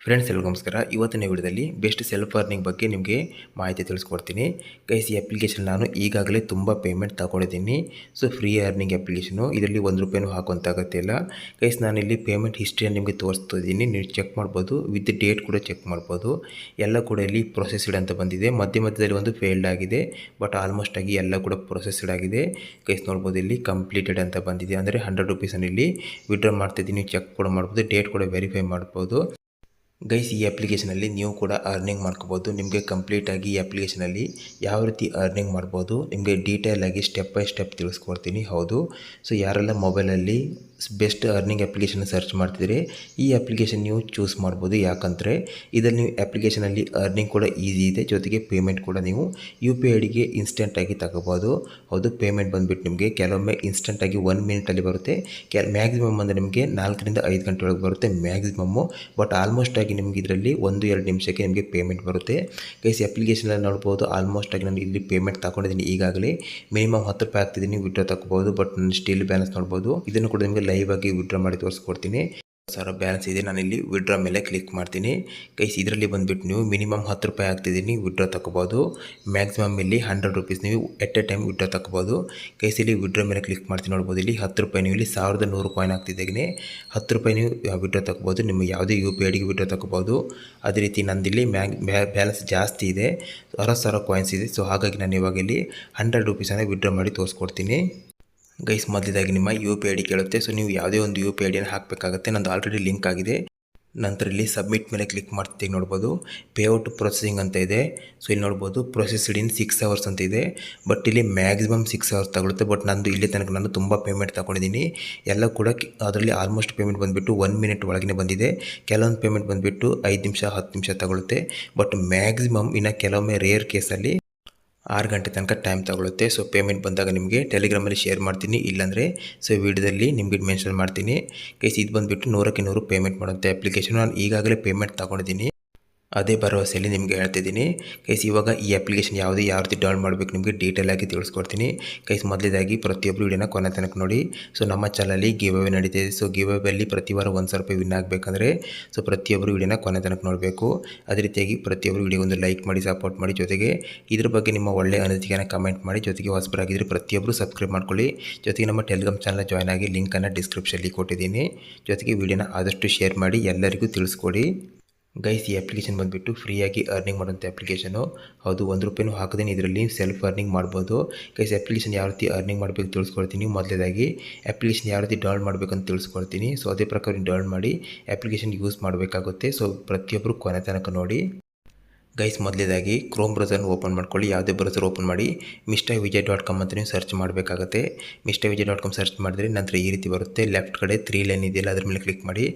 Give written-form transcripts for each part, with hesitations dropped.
Friends ಎಲ್ಲರಿಗೂ ನಮಸ್ಕಾರ. ಇವತ್ತಿನ ವಿಡಿಯೋದಲ್ಲಿ ಬೆಸ್ಟ್ ಸೆಲ್ಫ್ ಅರ್ನಿಂಗ್ ಬಗ್ಗೆ ನಿಮಗೆ ಮಾಹಿತಿ ತಿಳಿಸ್ಕೊಡ್ತೀನಿ. ಗೈಸ್, ಈ ಅಪ್ಲಿಕೇಶನ್ ನಾನು ಈಗಾಗಲೇ ತುಂಬ ಪೇಮೆಂಟ್ ತಗೊಂಡಿದ್ದೀನಿ. ಸೊ ಫ್ರೀ ಅರ್ನಿಂಗ್ ಅಪ್ಲಿಕೇಶನು, ಇದರಲ್ಲಿ ₹1 ಹಾಕುವಂಥ ಅಗತ್ಯ ಇಲ್ಲ. ಗೈಸ್, ನಾನಿಲ್ಲಿ ಪೇಮೆಂಟ್ ಹಿಸ್ಟ್ರಿಯನ್ನು ನಿಮಗೆ ತೋರಿಸ್ತಾ ಇದ್ದೀನಿ. ನೀವು ಚೆಕ್ ಮಾಡ್ಬೋದು, ವಿತ್ ಡೇಟ್ ಕೂಡ ಚೆಕ್ ಮಾಡ್ಬೋದು. ಎಲ್ಲ ಕೂಡ ಇಲ್ಲಿ ಪ್ರೊಸೆಸ್ಡ್ ಅಂತ ಬಂದಿದೆ. ಮಧ್ಯದಲ್ಲಿ ಒಂದು ಫೇಲ್ಡ್ ಆಗಿದೆ, ಬಟ್ ಆಲ್ಮೋಸ್ಟ್ ಆಗಿ ಎಲ್ಲ ಕೂಡ ಪ್ರೊಸೆಸ್ಡ್ ಆಗಿದೆ. ಗೈಸ್ ನೋಡ್ಬೋದು, ಇಲ್ಲಿ ಕಂಪ್ಲೀಟೆಡ್ ಅಂತ ಬಂದಿದೆ. ಅಂದರೆ ₹100 ಇಲ್ಲಿ ವಿಡ್ರಾ ಮಾಡ್ತಿದ್ದೀನಿ. ನೀವು ಚೆಕ್ ಕೂಡ ಮಾಡ್ಬೋದು, ಡೇಟ್ ಕೂಡ ವೆರಿಫೈ ಮಾಡ್ಬೋದು. ಗೈಸ್, ಈ ಅಪ್ಲಿಕೇಶನಲ್ಲಿ ನೀವು ಕೂಡ ಅರ್ನಿಂಗ್ ಮಾಡ್ಕೋಬೋದು. ನಿಮಗೆ ಕಂಪ್ಲೀಟಾಗಿ ಈ ಅಪ್ಲಿಕೇಶನಲ್ಲಿ ಯಾವ ರೀತಿ ಅರ್ನಿಂಗ್ ಮಾಡ್ಬೋದು ನಿಮಗೆ ಡೀಟೇಲಾಗಿ ಸ್ಟೆಪ್ ಬೈ ಸ್ಟೆಪ್ ತಿಳಿಸ್ಕೊಡ್ತೀನಿ. ಹೌದು, ಸೊ ಯಾರೆಲ್ಲ ಮೊಬೈಲಲ್ಲಿ ಬೆಸ್ಟ್ ಅರ್ನಿಂಗ್ ಅಪ್ಲಿಕೇಶನ್ ಸರ್ಚ್ ಮಾಡ್ತಿದ್ರೆ ಈ ಅಪ್ಲಿಕೇಶನ್ ನೀವು ಚೂಸ್ ಮಾಡ್ಬೋದು. ಯಾಕಂದರೆ ಇದರಲ್ಲಿ ನೀವು ಅಪ್ಲಿಕೇಶನಲ್ಲಿ ಅರ್ನಿಂಗ್ ಕೂಡ ಈಸಿ ಇದೆ, ಜೊತೆಗೆ ಪೇಮೆಂಟ್ ಕೂಡ ನೀವು UPI ಇನ್ಸ್ಟೆಂಟಾಗಿ ತಗೋಬೋದು. ಹೌದು, ಪೇಮೆಂಟ್ ಬಂದುಬಿಟ್ಟು ನಿಮಗೆ ಕೆಲವೊಮ್ಮೆ ಇನ್ಸ್ಟೆಂಟಾಗಿ 1 ಮಿನಿಟಲ್ಲಿ ಬರುತ್ತೆ. ಮ್ಯಾಕ್ಸಿಮಮ್ ಅಂದರೆ ನಿಮಗೆ 4 ರಿಂದ 5 ಗಂಟೆ ಒಳಗೆ ಬರುತ್ತೆ ಮ್ಯಾಕ್ಸಿಮಮ್ಮು. ಬಟ್ ಆಲ್ಮೋಸ್ಟ್ ಆಗಿ ನಿಮಗೆ ಇದರಲ್ಲಿ 1-2 ನಿಮಿಷಕ್ಕೆ ನಿಮಗೆ ಪೇಮೆಂಟ್ ಬರುತ್ತೆ. ಗೈಸ್, ಅಪ್ಲಿಕೇಶನಲ್ಲಿ ನೋಡ್ಬೋದು, ಆಲ್ಮೋಸ್ಟ್ ಆಗಿ ನಾನು ಇಲ್ಲಿ ಪೇಮೆಂಟ್ ತಗೊಂಡಿದ್ದೀನಿ. ಈಗಾಗಲೇ ಮಿನಿಮಮ್ ₹10 ಹಾಕ್ತಿದ್ದೀನಿ, ವಿಡ್ರಾ ತಗೋಬೋದು. ಬಟ್ ನನ್ನ ಸ್ಟಿಲ್ ಬ್ಯಾಲೆನ್ಸ್ ನೋಡ್ಬೋದು. ಇದನ್ನು ಕೂಡ ನಿಮಗೆ ಲೈವ್ ಆಗಿ ವಿಡ್ರಾ ಮಾಡಿ ತೋರಿಸ್ಕೊಡ್ತೀನಿ. ಬ್ಯಾಲೆನ್ಸ್ ಇದೆ, ನಾನಿಲ್ಲಿ ವಿಡ್ರಾ ಮೇಲೆ ಕ್ಲಿಕ್ ಮಾಡ್ತೀನಿ. ಗೈಸ್, ಇದರಲ್ಲಿ ಬಂದುಬಿಟ್ಟು ನೀವು ಮಿನಿಮಮ್ ₹10 ಹಾಕ್ತಿದ್ದೀನಿ, ವಿಡ್ರಾ ತಗೋಬೋದು. ಮ್ಯಾಕ್ಸಿಮಮ್ ಇಲ್ಲಿ ₹100 ನೀವು ಎಟ್ ಎ ಟೈಮ್ ವಿಡ್ರಾ ತಗೋಬೋದು. ಗೈಸ್, ಇಲ್ಲಿ ವಿಡ್ರಾ ಮೇಲೆ ಕ್ಲಿಕ್ ಮಾಡ್ತೀನಿ. ನೋಡ್ಬೋದು, ಇಲ್ಲಿ ₹10 ನೀವು ಇಲ್ಲಿ 1100 ಕಾಯಿನ್ ಹಾಕ್ತಿದ್ದಾಗೆ ₹10 ನೀವು ವಿಡ್ರಾ ತಗೋಬೋದು. ನಿಮ್ಮ ಯಾವುದೇ UPI ವಿಡ್ರಾ ತಗೋಬೋದು. ಅದೇ ರೀತಿ ನಂದಿಲ್ಲಿ ಬ್ಯಾಲೆನ್ಸ್ ಜಾಸ್ತಿ ಇದೆ, 60,000 ಕಾಯಿನ್ಸ್ ಇದೆ. ಸೊ ಹಾಗಾಗಿ ನಾನು ಇವಾಗ ಇಲ್ಲಿ ₹100 ವಿಡ್ರಾ ಮಾಡಿ ತೋರಿಸ್ಕೊಡ್ತೀನಿ. ಗೈಸ್, ಮೊದಲಾಗಿ ನಿಮ್ಮ UPI ಕೇಳುತ್ತೆ. ಸೊ ನೀವು ಯಾವುದೇ ಒಂದು UPI ಹಾಕಬೇಕಾಗುತ್ತೆ. ನಂದು ಆಲ್ರೆಡಿ ಲಿಂಕ್ ಆಗಿದೆ. ನಂತರ ಇಲ್ಲಿ ಸಬ್ಮಿಟ್ ಮೇಲೆ ಕ್ಲಿಕ್ ಮಾಡ್ತೀವಿ. ನೋಡ್ಬೋದು, ಪೇಔಟ್ ಪ್ರೊಸೆಸಿಂಗ್ ಅಂತ ಇದೆ. ಸೊ ಇಲ್ಲಿ ನೋಡ್ಬೋದು, ಪ್ರೊಸೆಸ್ಡ್ ಇನ್ 6 ಅವರ್ಸ್ ಅಂತ ಇದೆ. ಬಟ್ ಇಲ್ಲಿ ಮ್ಯಾಕ್ಸಿಮಮ್ 6 ಅವರ್ಸ್ ತಗೊಳುತ್ತೆ. ಬಟ್ ನಂದು ಇಲ್ಲಿ ತನಕ ನಾನು ತುಂಬ ಪೇಮೆಂಟ್ ತಗೊಂಡಿದ್ದೀನಿ. ಎಲ್ಲ ಕೂಡ ಅದರಲ್ಲಿ ಆಲ್ಮೋಸ್ಟ್ ಪೇಮೆಂಟ್ ಬಂದುಬಿಟ್ಟು 1 ಮಿನಿಟ್ ಒಳಗೆ ಬಂದಿದೆ. ಕೆಲವೊಂದು ಪೇಮೆಂಟ್ ಬಂದುಬಿಟ್ಟು 5 ನಿಮಿಷ 10 ನಿಮಿಷ ತಗೊಳುತ್ತೆ. ಬಟ್ ಮ್ಯಾಕ್ಸಿಮಮ್ ಇನ್ನು ಕೆಲವೊಮ್ಮೆ ರೇರ್ ಕೇಸಲ್ಲಿ 6 ಗಂಟೆ ತನಕ ಟೈಮ್ ತಗೊಳುತ್ತೆ. ಸೊ ಪೇಮೆಂಟ್ ಬಂದಾಗ ನಿಮಗೆ ಟೆಲಿಗ್ರಾಮಲ್ಲಿ ಶೇರ್ ಮಾಡ್ತೀನಿ, ಇಲ್ಲಾಂದರೆ ಸೊ ವಿಡಿಯೋದಲ್ಲಿ ನಿಮಗೆ ಮೆನ್ಷನ್ ಮಾಡ್ತೀನಿ. ಗೈಸ್, ಇದು ಬಂದುಬಿಟ್ಟು 100ಕ್ಕೆ 100 ಪೇಮೆಂಟ್ ಮಾಡುವಂಥ ಅಪ್ಲಿಕೇಶನ್. ನಾನು ಈಗಾಗಲೇ ಪೇಮೆಂಟ್ ತಗೊಂಡಿದ್ದೀನಿ, ಅದೇ ಭರವಸೆಯಲ್ಲಿ ನಿಮಗೆ ಹೇಳ್ತಿದ್ದೀನಿ. ಗೈಸ್, ಇವಾಗ ಈ ಅಪ್ಲಿಕೇಶನ್ ಯಾವ ರೀತಿ ಡೌನ್ಲೋಡ್ ಮಾಡಬೇಕು ನಿಮಗೆ ಡೀಟೇಲಾಗಿ ತಿಳಿಸ್ಕೊಡ್ತೀನಿ. ಗೈಸ್, ಮೊದಲೇದಾಗಿ ಪ್ರತಿಯೊಬ್ಬರು ವಿಡಿಯೋನ ಕೊನೆ ತನಕ ನೋಡಿ. ಸೊ ನಮ್ಮ ಚಾನಲಲ್ಲಿ ಗಿವ್ ಅವೇ ನಡೀತಿದೆ. ಸೊ ಗಿವ್ ಅವೇಯಲ್ಲಿ ಪ್ರತಿ ವಾರ ₹1,000 ವಿನ್ ಆಗಬೇಕಂದ್ರೆ ಸೊ ಪ್ರತಿಯೊಬ್ಬರು ವಿಡಿಯೋನ ಕೊನೆ ತನಕ ನೋಡಬೇಕು. ಅದೇ ರೀತಿಯಾಗಿ ಪ್ರತಿಯೊಬ್ಬರು ವಿಡಿಯೋ ಒಂದು ಲೈಕ್ ಮಾಡಿ, ಸಪೋರ್ಟ್ ಮಾಡಿ. ಜೊತೆಗೆ ಇದ್ರ ಬಗ್ಗೆ ನಿಮ್ಮ ಒಳ್ಳೆಯ ಅನಿಸಿಕೆಯನ್ನು ಕಮೆಂಟ್ ಮಾಡಿ. ಜೊತೆಗೆ ಹೊಸಬರಾಗಿದ್ದರೆ ಪ್ರತಿಯೊಬ್ಬರು ಸಬ್ಸ್ಕ್ರೈಬ್ ಮಾಡ್ಕೊಳ್ಳಿ. ಜೊತೆಗೆ ನಮ್ಮ ಟೆಲಿಗ್ರಾಮ್ ಚಾನಲ್ ಜಾಯ್ನ್ ಆಗಿ, ಲಿಂಕನ್ನು ಡಿಸ್ಕ್ರಿಪ್ಷನಲ್ಲಿ ಕೊಟ್ಟಿದ್ದೀನಿ. ಜೊತೆಗೆ ವಿಡಿಯೋನ ಆದಷ್ಟು ಶೇರ್ ಮಾಡಿ, ಎಲ್ಲರಿಗೂ ತಿಳಿಸ್ಕೊಡಿ. ಗೈಸ್, ಈ ಅಪ್ಲಿಕೇಶನ್ ಬಂದುಬಿಟ್ಟು ಫ್ರೀಯಾಗಿ ಅರ್ನಿಂಗ್ ಮಾಡುವಂಥ ಅಪ್ಲಿಕೇಶನು. ಹೌದು, ₹1 ಹಾಕಿದ್ದೀನಿ. ಇದರಲ್ಲಿ ಸೆಲ್ಫ್ ಅರ್ನಿಂಗ್ ಮಾಡ್ಬೋದು. ಗೈಸ್, ಅಪ್ಲಿಕೇಶನ್ ಯಾವ ರೀತಿ ಅರ್ನಿಂಗ್ ಮಾಡಬೇಕು ತಿಳಿಸ್ಕೊಡ್ತೀನಿ. ಮೊದಲೇದಾಗಿ ಅಪ್ಲಿಕೇಶನ್ ಯಾವ ರೀತಿ ಡೌನ್ಲೋಡ್ ಮಾಡಬೇಕಂತ ತಿಳಿಸ್ಕೊಡ್ತೀನಿ. ಸೊ ಅದೇ ಪ್ರಕಾರ ಡೌನ್ಲೋಡ್ ಮಾಡಿ ಅಪ್ಲಿಕೇಶನ್ ಯೂಸ್ ಮಾಡಬೇಕಾಗುತ್ತೆ. ಸೊ ಪ್ರತಿಯೊಬ್ಬರು ಕೊನೆ ತನಕ ನೋಡಿ. ಗೈಸ್, ಮೊದಲೇದಾಗಿ ಕ್ರೋಮ್ ಬ್ರೌಸರ್ನ ಓಪನ್ ಮಾಡ್ಕೊಳ್ಳಿ. ಯಾವುದೇ ಬ್ರೌಸರ್ ಓಪನ್ ಮಾಡಿ mrvijay.com ಅಂತ ನೀವು ಸರ್ಚ್ ಮಾಡಬೇಕಾಗುತ್ತೆ. mrvijay.com ಸರ್ಚ್ ಮಾಡಿದ್ರೆ ನಂತರ ಈ ರೀತಿ ಬರುತ್ತೆ. ಲೆಫ್ಟ್ ಕಡೆ 3 ಲೈನ್ ಇದೆಯಲ್ಲ, ಅದ್ರ ಮೇಲೆ ಕ್ಲಿಕ್ ಮಾಡಿ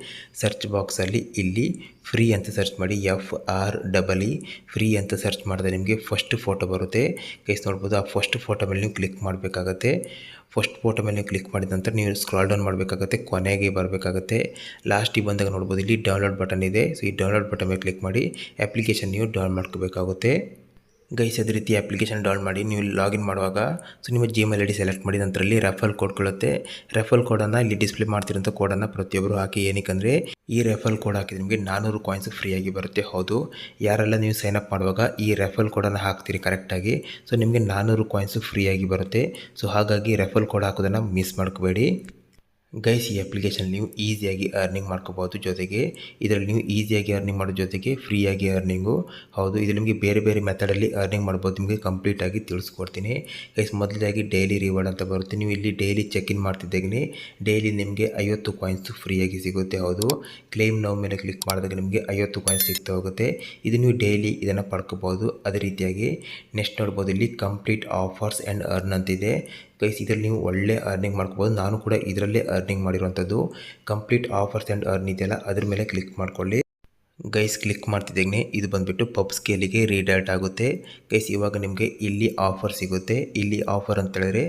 ಸರ್ಚ್ ಬಾಕ್ಸಲ್ಲಿ ಇಲ್ಲಿ ಫ್ರೀ ಅಂತ ಸರ್ಚ್ ಮಾಡಿ. FREE ಫ್ರೀ ಅಂತ ಸರ್ಚ್ ಮಾಡಿದ್ರೆ ನಿಮಗೆ ಫಸ್ಟ್ ಫೋಟೋ ಬರುತ್ತೆ. ಗೈಸ್, ನೋಡ್ಬೋದು, ಆ ಫಸ್ಟ್ ಫೋಟೋ ಮೇಲೆ ನೀವು ಕ್ಲಿಕ್ ಮಾಡಬೇಕಾಗತ್ತೆ. ಫಸ್ಟ್ ಫೋಟೋ ಮೇಲೆ ನೀವು ಕ್ಲಿಕ್ ಮಾಡಿದ ನಂತರ ನೀವು ಸ್ಕ್ರಾಲ್ ಡೌನ್ ಮಾಡಬೇಕಾಗುತ್ತೆ, ಕೊನೆಗೆ ಬರಬೇಕಾಗುತ್ತೆ. ಲಾಸ್ಟಿಗೆ ಬಂದಾಗ ನೋಡ್ಬೋದು, ಇಲ್ಲಿ ಡೌನ್ಲೋಡ್ ಬಟನ್ ಇದೆ. ಸೊ ಈ ಡೌನ್ಲೋಡ್ ಬಟನ್ ಮೇಲೆ ಕ್ಲಿಕ್ ಮಾಡಿ ಅಪ್ಲಿಕೇಶನ್ ನೀವು ಡೌನ್ಲೋಡ್ ಮಾಡ್ಕೋಬೇಕಾಗುತ್ತೆ. ಗೈಸ್, ಅದೇ ರೀತಿ ಅಪ್ಲಿಕೇಶನ್ ಡೌನ್ಲೋಡ್ ಮಾಡಿ ನೀವು ಲಾಗಿನ್ ಮಾಡುವಾಗ ಸೊ ನಿಮ್ಮ Gmail ID ಸೆಲೆಕ್ಟ್ ಮಾಡಿ. ನಂತರಲ್ಲಿ ರೆಫರಲ್ ಕೋಡ್ ಕೊಡುತ್ತೆ. ರೆಫರಲ್ ಕೋಡನ್ನು ಇಲ್ಲಿ ಡಿಸ್ಪ್ಲೇ ಮಾಡ್ತಿರೋಂಥ ಕೋಡನ್ನು ಪ್ರತಿಯೊಬ್ಬರು ಹಾಕಿ. ಏನಕ್ಕಂದರೆ ಈ ರೆಫರಲ್ ಕೋಡ್ ಹಾಕಿದ್ರೆ ನಿಮಗೆ 400 ಕಾಯಿನ್ಸ್ ಫ್ರೀಯಾಗಿ ಬರುತ್ತೆ. ಹೌದು, ಯಾರೆಲ್ಲ ನೀವು ಸೈನಪ್ ಮಾಡುವಾಗ ಈ ರೆಫರಲ್ ಕೋಡನ್ನು ಹಾಕ್ತೀರಿ ಕರೆಕ್ಟಾಗಿ, ಸೊ ನಿಮಗೆ 400 ಕಾಯಿನ್ಸು ಫ್ರೀಯಾಗಿ ಬರುತ್ತೆ. ಸೊ ಹಾಗಾಗಿ ರೆಫರಲ್ ಕೋಡ್ ಹಾಕೋದನ್ನು ಮಿಸ್ ಮಾಡ್ಕೋಬೇಡಿ. ಗೈಸ್, ಈ ಅಪ್ಲಿಕೇಶನ್ ನೀವು ಈಸಿಯಾಗಿ ಅರ್ನಿಂಗ್ ಮಾಡ್ಕೋಬೋದು. ಜೊತೆಗೆ ಇದರಲ್ಲಿ ನೀವು ಈಸಿಯಾಗಿ ಅರ್ನಿಂಗ್ ಮಾಡೋ ಜೊತೆಗೆ ಫ್ರೀಯಾಗಿ ಅರ್ನಿಂಗು. ಹೌದು, ಇದು ನಿಮಗೆ ಬೇರೆ ಬೇರೆ ಮೆಥಡಲ್ಲಿ ಅರ್ನಿಂಗ್ ಮಾಡ್ಬೋದು. ನಿಮಗೆ ಕಂಪ್ಲೀಟಾಗಿ ತಿಳಿಸ್ಕೊಡ್ತೀನಿ. ಗೈಸ್, ಮೊದಲಾಗಿ ಡೈಲಿ ರಿವಾರ್ಡ್ ಅಂತ ಬರುತ್ತೆ. ನೀವು ಇಲ್ಲಿ ಡೈಲಿ ಚೆಕ್ ಇನ್ ಮಾಡ್ತಿದ್ದಾಗೆ ಡೈಲಿ ನಿಮಗೆ 50 ಕಾಯಿನ್ಸು ಫ್ರೀಯಾಗಿ ಸಿಗುತ್ತೆ. ಹೌದು, ಕ್ಲೇಮ್ ನೌ ಮೇಲೆ ಕ್ಲಿಕ್ ಮಾಡಿದಾಗ ನಿಮಗೆ 50 ಕಾಯಿನ್ಸ್ ಸಿಗ್ತಾ ಹೋಗುತ್ತೆ. ಇದು ನೀವು ಡೈಲಿ ಇದನ್ನು ಪಡ್ಕೋಬೋದು. ಅದೇ ರೀತಿಯಾಗಿ ನೆಕ್ಸ್ಟ್ ನೋಡ್ಬೋದು, ಇಲ್ಲಿ ಕಂಪ್ಲೀಟ್ ಆಫರ್ಸ್ ಆ್ಯಂಡ್ ಅರ್ನ್ ಅಂತಿದೆ. ಗೈಸ್, ಇದರಲ್ಲಿ ನೀವು ಒಳ್ಳೆ ಅರ್ನಿಂಗ್ ಮಾಡ್ಕೋಬೋದು. ನಾನು ಕೂಡ ಇದರಲ್ಲೇ ಅರ್ನಿಂಗ್ ಮಾಡಿರುವಂಥದ್ದು. ಕಂಪ್ಲೀಟ್ ಆಫರ್ಸ್ ಆ್ಯಂಡ್ ಅರ್ನ್ ಇದೆಯಲ್ಲ, ಅದ್ರ ಮೇಲೆ ಕ್ಲಿಕ್ ಮಾಡ್ಕೊಳ್ಳಿ. ಗೈಸ್, ಕ್ಲಿಕ್ ಮಾಡ್ತಿದ್ದಾಗೆ ಇದು ಬಂದುಬಿಟ್ಟು ಪಬ್ ಸ್ಕೇಲಿಗೆ ರೀಡೈರೆಕ್ಟ್ ಆಗುತ್ತೆ. ಗೈಸ್, ಇವಾಗ ನಿಮಗೆ ಇಲ್ಲಿ ಆಫರ್ ಸಿಗುತ್ತೆ. ಇಲ್ಲಿ ಆಫರ್ ಅಂತ ಹೇಳಿದ್ರೆ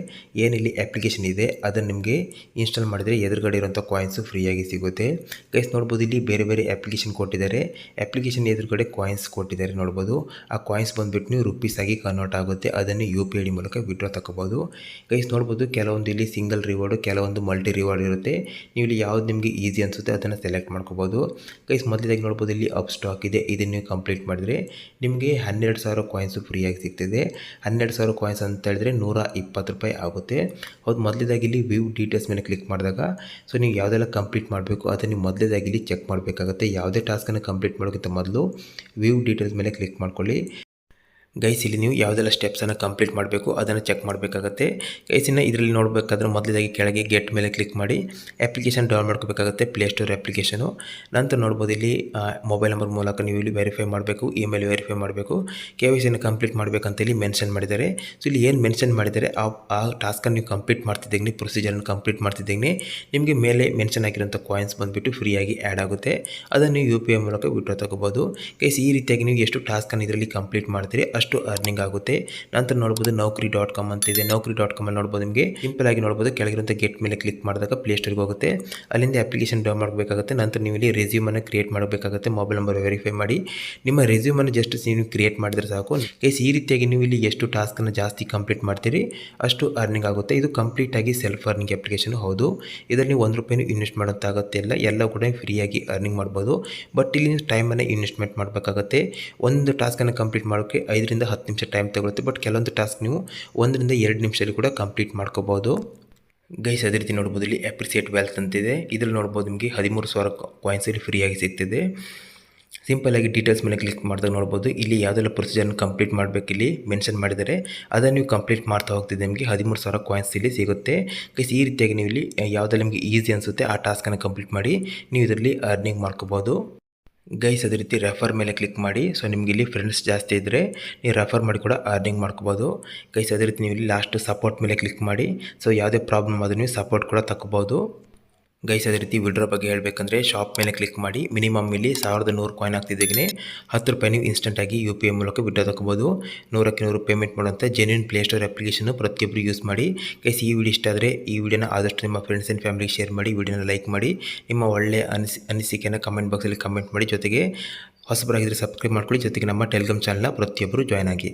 ಏನಿಲ್ಲಿ ಅಪ್ಲಿಕೇಶನ್ ಇದೆ ಅದನ್ನು ನಿಮಗೆ ಇನ್ಸ್ಟಾಲ್ ಮಾಡಿದರೆ ಎದುರುಗಡೆ ಇರೋಂಥ ಕಾಯಿನ್ಸು ಫ್ರೀಯಾಗಿ ಸಿಗುತ್ತೆ. ಗೈಸ್, ನೋಡ್ಬೋದು, ಇಲ್ಲಿ ಬೇರೆ ಬೇರೆ ಅಪ್ಲಿಕೇಶನ್ ಕೊಟ್ಟಿದ್ದಾರೆ. ಅಪ್ಲಿಕೇಶನ್ ಎದುರುಗಡೆ ಕಾಯಿನ್ಸ್ ಕೊಟ್ಟಿದ್ದಾರೆ. ನೋಡ್ಬೋದು, ಆ ಕಾಯಿನ್ಸ್ ಬಂದುಬಿಟ್ಟು ನೀವು ರುಪೀಸ್ ಆಗಿ ಕನ್ವರ್ಟ್ ಆಗುತ್ತೆ. ಅದನ್ನು UPI ಮೂಲಕ ವಿಡ್ರಾ ತಗೋಬೋದು. ಗೈಸ್, ನೋಡ್ಬೋದು, ಕೆಲವೊಂದು ಇಲ್ಲಿ ಸಿಂಗಲ್ ರಿವಾರ್ಡು, ಕೆಲವೊಂದು ಮಲ್ಟಿ ರಿವಾರ್ಡ್ ಇರುತ್ತೆ. ನೀವು ಇಲ್ಲಿ ಯಾವ್ದು ನಿಮಗೆ ಈಸಿ ಅನಿಸುತ್ತೆ ಅದನ್ನು ಸೆಲೆಕ್ಟ್ ಮಾಡ್ಕೋಬೋದು. ಗೈಸ್, ಮೊದಲಾಗಿ ನೋಡ್ಬೋದು, ಇಲ್ಲಿ ಅಪ್ ಸ್ಟಾಕ್ ಇದೆ, ಇದನ್ನು ನೀವು ಕಂಪ್ಲೀಟ್ ಮಾಡಿದರೆ ನಿಮಗೆ 12,000 ಕಾಯಿನ್ಸು ಫ್ರೀಯಾಗಿ ಸಿಗ್ತದೆ. 12,000 ಕಾಯಿನ್ಸ್ ಅಂತ ಹೇಳಿದ್ರೆ 120 ರೂಪಾಯಿ ಆಗುತ್ತೆ. ಹೌದು, ಮೊದಲೇದಾಗಿ ಇಲ್ಲಿ ವ್ಯೂ ಡೀಟೇಲ್ಸ್ ಮೇಲೆ ಕ್ಲಿಕ್ ಮಾಡಿದಾಗ ಸೊ ನೀವು ಯಾವುದೆಲ್ಲ ಕಂಪ್ಲೀಟ್ ಮಾಡಬೇಕು ಅದನ್ನು ನೀವು ಮೊದಲೇದಾಗಿ ಇಲ್ಲಿ ಚೆಕ್ ಮಾಡಬೇಕಾಗುತ್ತೆ. ಯಾವುದೇ ಟಾಸ್ಕನ್ನು ಕಂಪ್ಲೀಟ್ ಮಾಡೋಕ್ಕಿಂತ ಮೊದಲು ವ್ಯೂ ಡೀಟೇಲ್ಸ್ ಮೇಲೆ ಕ್ಲಿಕ್ ಮಾಡ್ಕೊಳ್ಳಿ. ಗೈಸ್, ಇಲ್ಲಿ ನೀವು ಯಾವುದೆಲ್ಲ ಸ್ಟೆಪ್ಸನ್ನು ಕಂಪ್ಲೀಟ್ ಮಾಡಬೇಕು ಅದನ್ನು ಚೆಕ್ ಮಾಡಬೇಕಾಗುತ್ತೆ. ಗೈಸಿನ ಇದರಲ್ಲಿ ನೋಡಬೇಕಾದ್ರೆ ಮೊದಲೇದಾಗಿ ಕೆಳಗೆ ಗೆಟ್ ಮೇಲೆ ಕ್ಲಿಕ್ ಮಾಡಿ ಅಪ್ಲಿಕೇಶನ್ ಡೌನ್ ಮಾಡ್ಕೋಬೇಕಾಗುತ್ತೆ, ಪ್ಲೇಸ್ಟೋರ್ ಅಪ್ಲಿಕೇಶನು. ನಂತರ ನೋಡ್ಬೋದು ಇಲ್ಲಿ ಮೊಬೈಲ್ ನಂಬರ್ ಮೂಲಕ ನೀವು ಇಲ್ಲಿ ವೆರಿಫೈ ಮಾಡಬೇಕು, ಇಮೇಲ್ ವೆರಿಫೈ ಮಾಡಬೇಕು, KYCನ ಕಂಪ್ಲೀಟ್ ಮಾಡಬೇಕಂತ ಇಲ್ಲಿ ಮೆನ್ಷನ್ ಮಾಡಿದ್ದಾರೆ. ಸೊ ಇಲ್ಲಿ ಏನು ಮೆನ್ಷನ್ ಮಾಡಿದ್ದಾರೆ ಆ ಟಾಸ್ಕನ್ನು ನೀವು ಕಂಪ್ಲೀಟ್ ಮಾಡ್ತಿದ್ದೀನಿ, ಪ್ರೊಸೀಜರ್ನ ಕಂಪ್ಲೀಟ್ ಮಾಡ್ತಿದ್ದೀನಿ, ನಿಮಗೆ ಮೇಲೆ ಮೆನ್ಷನ್ ಆಗಿರೋಂಥ ಕಾಯಿನ್ಸ್ ಬಂದುಬಿಟ್ಟು ಫ್ರೀಯಾಗಿ ಆ್ಯಡ್ ಆಗುತ್ತೆ. ಅದನ್ನು ನೀವು UPI ಮೂಲಕ ವಿಡ್ರಾ ತಗೋಬೋದು. ಗೈಸ್, ಈ ರೀತಿಯಾಗಿ ನೀವು ಎಷ್ಟು ಟಾಸ್ಕನ್ನು ಇದರಲ್ಲಿ ಕಂಪ್ಲೀಟ್ ಮಾಡ್ತೀರಿ ಅಷ್ಟು ಅರ್ನಿಂಗ್ ಆಗುತ್ತೆ. ನಂತರ ನೋಡ್ಬೋದು Naukri.com ಅಂತಿದೆ. Naukri.com ಅಲ್ಲಿ ನೋಡ್ಬೋದು ನಿಮಗೆ ಸಿಂಪಲ್ ಆಗಿ ನೋಡ್ಬೋದು ಕೆಳಗಿರುವಂಥ ಗೆಟ್ ಮೇಲೆ ಕ್ಲಿಕ್ ಮಾಡಿದಾಗ ಪ್ಲೇಸ್ಟೋರ್ಗೆ ಹೋಗುತ್ತೆ. ಅಲ್ಲಿಂದ ಅಪ್ಲಿಕೇಶನ್ ಡೌನ್ ಮಾಡಬೇಕಾಗುತ್ತೆ. ನಂತರ ನೀವು ಇಲ್ಲಿ ರೆಸ್ಯೂಮನ್ನು ಕ್ರಿಯೇಟ್ ಮಾಡಬೇಕಾಗುತ್ತೆ. ಮೊಬೈಲ್ ನಂಬರ್ ವೆರಿಫೈ ಮಾಡಿ ನಿಮ್ಮ ರೆಸ್ಯೂಮನ್ನು ಜಸ್ಟ್ ನೀವು ಕ್ರಿಯೇಟ್ ಮಾಡಿದ್ರೆ ಸಾಕು. ಗೈಸ್, ಈ ರೀತಿಯಾಗಿ ನೀವು ಇಲ್ಲಿ ಎಷ್ಟು ಟಾಸ್ಕನ್ನು ಜಾಸ್ತಿ ಕಂಪ್ಲೀಟ್ ಮಾಡ್ತೀರಿ ಅಷ್ಟು ಅರ್ನಿಂಗ್ ಆಗುತ್ತೆ. ಇದು ಕಂಪ್ಲೀಟಾಗಿ ಸೆಲ್ಫ್ ಅರ್ನಿಂಗ್ ಅಪ್ಲಿಕೇಶನ್. ಹೌದು, ಇದರಲ್ಲಿ ನೀವು ₹1 ಇನ್ವೆಸ್ಟ್ ಮಾಡೋಂತಾಗುತ್ತೆ ಎಲ್ಲ ಕೂಡ ಫ್ರೀಯಾಗಿ ಅರ್ನಿಂಗ್ ಮಾಡ್ಬೋದು. ಬಟ್ ಇಲ್ಲಿ ನೀವು ಟೈಮನ್ನು ಇನ್ವೆಸ್ಟ್ಮೆಂಟ್ ಮಾಡಬೇಕಾಗುತ್ತೆ. ಒಂದು ಟಾಸ್ಕನ್ನು ಕಂಪ್ಲೀಟ್ ಮಾಡೋಕ್ಕೆ 5 ರಿಂದ 10 ನಿಮಿಷ ಟೈಮ್ ತಗೊಳುತ್ತೆ. ಬಟ್ ಕೆಲವೊಂದು ಟಾಸ್ಕ್ ನೀವು 1 ರಿಂದ 2 ನಿಮಿಷದಲ್ಲಿ ಕೂಡ ಕಂಪ್ಲೀಟ್ ಮಾಡ್ಕೋಬೋದು. ಗೈಸ್, ಅದೇ ರೀತಿ ನೋಡ್ಬೋದು ಇಲ್ಲಿ ಅಪ್ರಿಸಿಯೇಟ್ ವೆಲ್ತ್ ಅಂತಿದೆ. ಇದರಲ್ಲಿ ನೋಡ್ಬೋದು ನಿಮಗೆ 13,000 ಕಾಯಿನ್ಸ್ ಇಲ್ಲಿ ಫ್ರೀಯಾಗಿ ಸಿಗ್ತಿದೆ. ಸಿಂಪಲ್ಲಾಗಿ ಡೀಟೇಲ್ಸ್ ಮೇಲೆ ಕ್ಲಿಕ್ ಮಾಡಿದಾಗ ನೋಡ್ಬೋದು ಇಲ್ಲಿ ಯಾವುದೆಲ್ಲ ಪ್ರೊಸೀಜರ್ನ ಕಂಪ್ಲೀಟ್ ಮಾಡಬೇಕು ಇಲ್ಲಿ ಮೆನ್ಷನ್ ಮಾಡಿದರೆ ಅದನ್ನು ನೀವು ಕಂಪ್ಲೀಟ್ ಮಾಡ್ತಾ ಹೋಗ್ತಿದ್ದೆ ನಿಮಗೆ 13,000 ಕಾಯಿನ್ಸ್ ಇಲ್ಲಿ ಸಿಗುತ್ತೆ. ಗೈಸ್, ಈ ರೀತಿಯಾಗಿ ನೀವು ಇಲ್ಲಿ ಯಾವುದೆಲ್ಲ ನಿಮಗೆ ಈಸಿ ಅನಿಸುತ್ತೆ ಆ ಟಾಸ್ಕನ್ನು ಕಂಪ್ಲೀಟ್ ಮಾಡಿ ನೀವು ಇದರಲ್ಲಿ ಅರ್ನಿಂಗ್ ಮಾಡ್ಕೋಬೋದು. ಗೈಸ್, ಅದೇ ರೀತಿ ರೆಫರ್ ಮೇಲೆ ಕ್ಲಿಕ್ ಮಾಡಿ. ಸೊ ನಿಮಗೆ ಇಲ್ಲಿ ಫ್ರೆಂಡ್ಸ್ ಜಾಸ್ತಿ ಇದ್ದರೆ ನೀವು ರೆಫರ್ ಮಾಡಿ ಕೂಡ ಅರ್ನಿಂಗ್ ಮಾಡ್ಕೋಬೋದು. ಗೈಸ್, ಅದೇ ರೀತಿ ನೀವು ಇಲ್ಲಿ ಲಾಸ್ಟ್ ಸಪೋರ್ಟ್ ಮೇಲೆ ಕ್ಲಿಕ್ ಮಾಡಿ. ಸೊ ಯಾವುದೇ ಪ್ರಾಬ್ಲಮ್ ಆದರೂ ನೀವು ಸಪೋರ್ಟ್ ಕೂಡ ತಗೋಬೋದು. ಗೈಸ್, ಅದೇ ರೀತಿ ವಿಡ್ರಾ ಬಗ್ಗೆ ಹೇಳಬೇಕಂದ್ರೆ ಶಾಪ್ ಮೇಲೆ ಕ್ಲಿಕ್ ಮಾಡಿ. ಮಿನಿಮಮ್ ಇಲ್ಲಿ 1,100 ಕಾಯಿನ್ ಆಗ್ತಿದ್ದಾಗೆ ₹10 ನೀವು ಇನ್ಸ್ಟೆಂಟಾಗಿ UPI ಮೂಲಕ ವಿಡ್ರಾ ತಗೋಬೋದು. 100ಕ್ಕೆ 100 ಪೇಮೆಂಟ್ ಮಾಡುವಂಥ ಜೆನ್ಯೂನ್ ಪ್ಲೇಸ್ಟೋರ್ ಅಪ್ಲಿಕೇಶನ್ ಪ್ರತಿಯೊಬ್ಬರು ಯೂಸ್ ಮಾಡಿ. ಗೈಸ್, ಈ ವಿಡಿಯೋ ಇಷ್ಟ ಆದರೆ ಈ ವಿಡಿಯೋನ ಆದಷ್ಟು ನಿಮ್ಮ ಫ್ರೆಂಡ್ಸ್ ಆ್ಯಂಡ್ ಫ್ಯಾಮಿಲಿಗೆ ಶೇರ್ ಮಾಡಿ, ವಿಡಿಯೋನ ಲೈಕ್ ಮಾಡಿ, ನಿಮ್ಮ ಒಳ್ಳೆಯ ಅನಿಸಿಕೆಯನ್ನು ಕಮೆಂಟ್ ಬಾಕ್ಸಲ್ಲಿ ಕಮೆಂಟ್ ಮಾಡಿ. ಜೊತೆಗೆ ಹೊಸಬರಾಗಿದ್ದರೆ ಸಬ್ಸ್ಕ್ರೈಬ್ ಮಾಡ್ಕೊಳ್ಳಿ. ಜೊತೆಗೆ ನಮ್ಮ ಟೆಲಿಗ್ರಾಮ್ ಚಾನಲ್ನ ಪ್ರತಿಯೊಬ್ಬರು ಜಾಯ್ನ್ ಆಗಿ.